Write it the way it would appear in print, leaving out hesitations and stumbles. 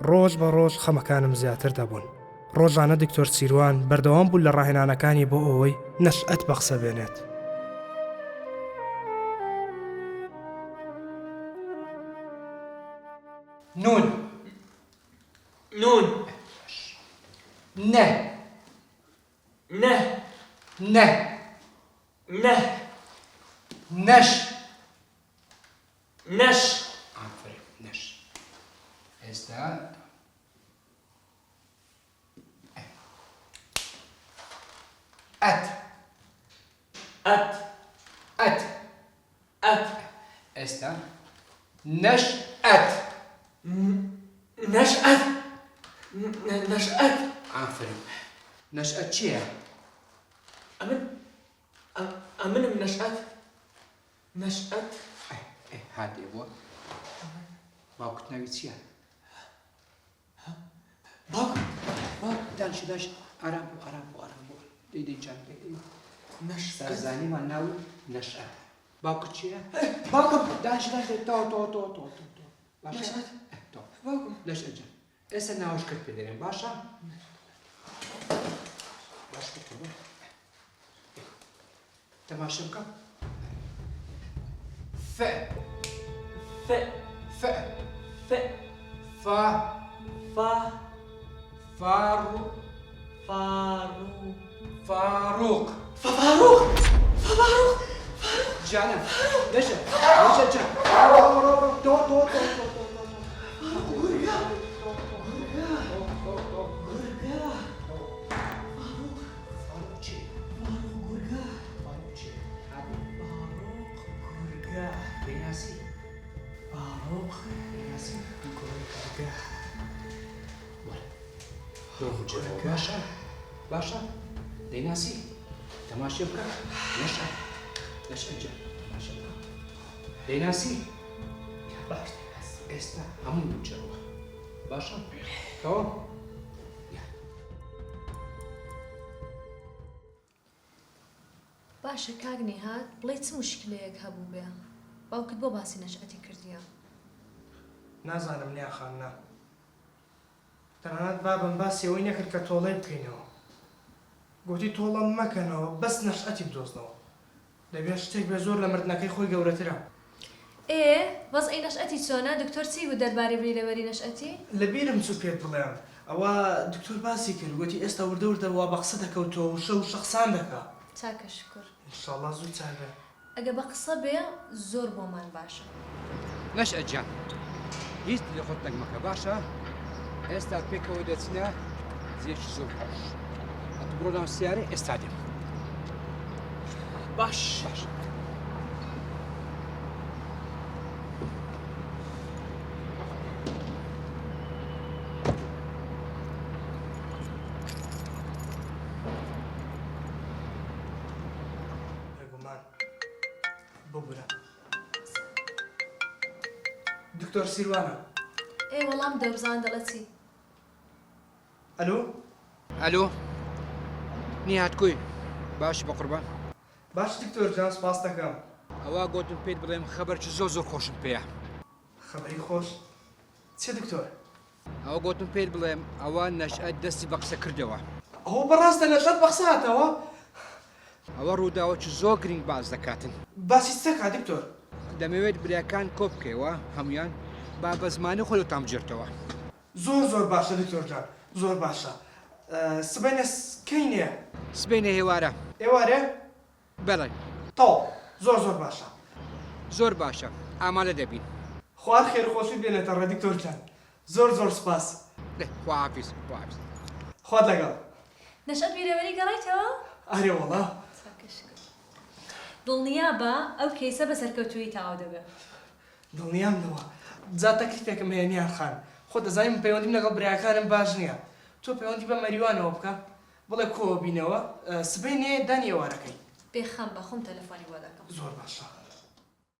ڕۆژ بە ڕۆژ خەمەکانم زیاتر دەبوون. ڕۆژانە دکتۆر سیروان بەردەوام بوو لە ڕاهێنانەکانی بۆ ئەوەی نەشئەت بەخسە بێنێت. نون نون نه نه نه نه نش نش آفرین نش ئێستا ئەت أت ئەت أت ئێستا نش ئەت نشأت نشأت آفرین نشئەت چییە؟ أمن نشأت نشأت هاتێ بووە باوکت ناوی چییە؟ باوك دانش ئارام بوو ئارام بوو ئارام بوو دەیدەی جان دەیدەی نشأت سەرزانیمان ناوی نەشئەت باوکت چییە؟ باوكم دانش تۆ باشە؟ نەشئەت. تۆ باوكم نەشئەت جان ئێستا ناوەشکرد پێ دەرێن باشە؟ باش بکەوە تەماشا بکە ف ف ف ف فا فا فارو فاروق فاروق فاروق فاروق جانم نشأت جان تو باشا باشا دەیناسی تەماشا بکە نەشئەت جان تەماشا بکە دەیناسی باش ئێستا هەموو دووچەرەوە باشە تەواو باشە کاک نێهات بڵێ چ موشکلەیەک هەبوو بێ باوکت بۆ باسی نەشئەتی کردیە نازانم نیاخاننا تەنانەت بابم باسی ئەوەی نەکرد کە تۆڵەی بکەینەوە گوتی تۆڵەم مەکەنەوە بەس نەشئەتی بدۆزنەوە دەبێت شتێک بێ زۆر لە مردنەکەی خۆی گەورەترە وەزعی نەشئەتی چۆنە دکتۆر چی بوو دەربارەی بریلەوەری نەشئەتی لەبیرم چوو پێت بڵێم ئەوە دکتۆر باسی کرد گوتی ئێستا وردە وردە وا بە قسە دەکەوتەوە و شەو شەخسان دەکا چاکە شکر ئینشاڵڵا زوو چاکە ئەگە بە قسە بێ زۆر بۆمان باشە نەشئەت جان هیچ لە خۆت نەگمەکە باشە ئێستا پێکەوە دەچنە زیێکی زۆر خۆش ئەتو بڕۆ ناو سیارە ئێستا دێم باش باش بێگومان ببورە دکتۆر سیروانە وەڵام دەبزان دەڵێ چی ئەلۆ ئەلۆ نیهات کوی باش بە قوربان باش دکتۆر جان سپاس دەکەم ئەوە گوتم پێت بڵێم خەبەرکی زۆر خۆشم پێیە خەبەری خۆش چێ دکتۆر ئەوە گوتم پێت بڵێم ئەوە نەشئەت دەستی بە قسە کردەوە ئەوە بەڕاستە نەشەت بە قسە هاتەوە ئەوە ڕووداوەکی زۆر گرنگ باز دەکاتن باسی چەکە دکتۆر دەمەوێت بریاکان کۆ بکەیەوە هەمویان با بە زمانی خۆتان بجێرتەوە زۆر باشە دکتۆر جان زۆر باشە سبەینە کەینێ سبەینە هێوارە ئێوارێ بەڵێ تەواو زۆر باشە زۆر باشە ئامادە دەبین خوار خێرخۆشی بێنێتە ڕێ دکتۆر جان زۆر سپاس خواحافیز خوات لەگەڵ نەشئەت بیرەوەری گەڕێیتەوە ئارێ وەڵا چاکە شکر دڵنیا بە ئەو کەیسە بە سەرکەوتووی تاوا دەبێت دڵنیامەوە جا تەکلیفێکم هەیە نیان خان خۆ دەزانیم پەیوەندیم لەگەڵ برایەکانم باش نییە تۆ پەیوەندی بە مەریوانەوە بکە بڵێ کۆ بینەوە سبەینێ دانی ئێوارەکەی بێخەم بە خۆم تەلەفۆنی بۆ دەکەم زۆر باشە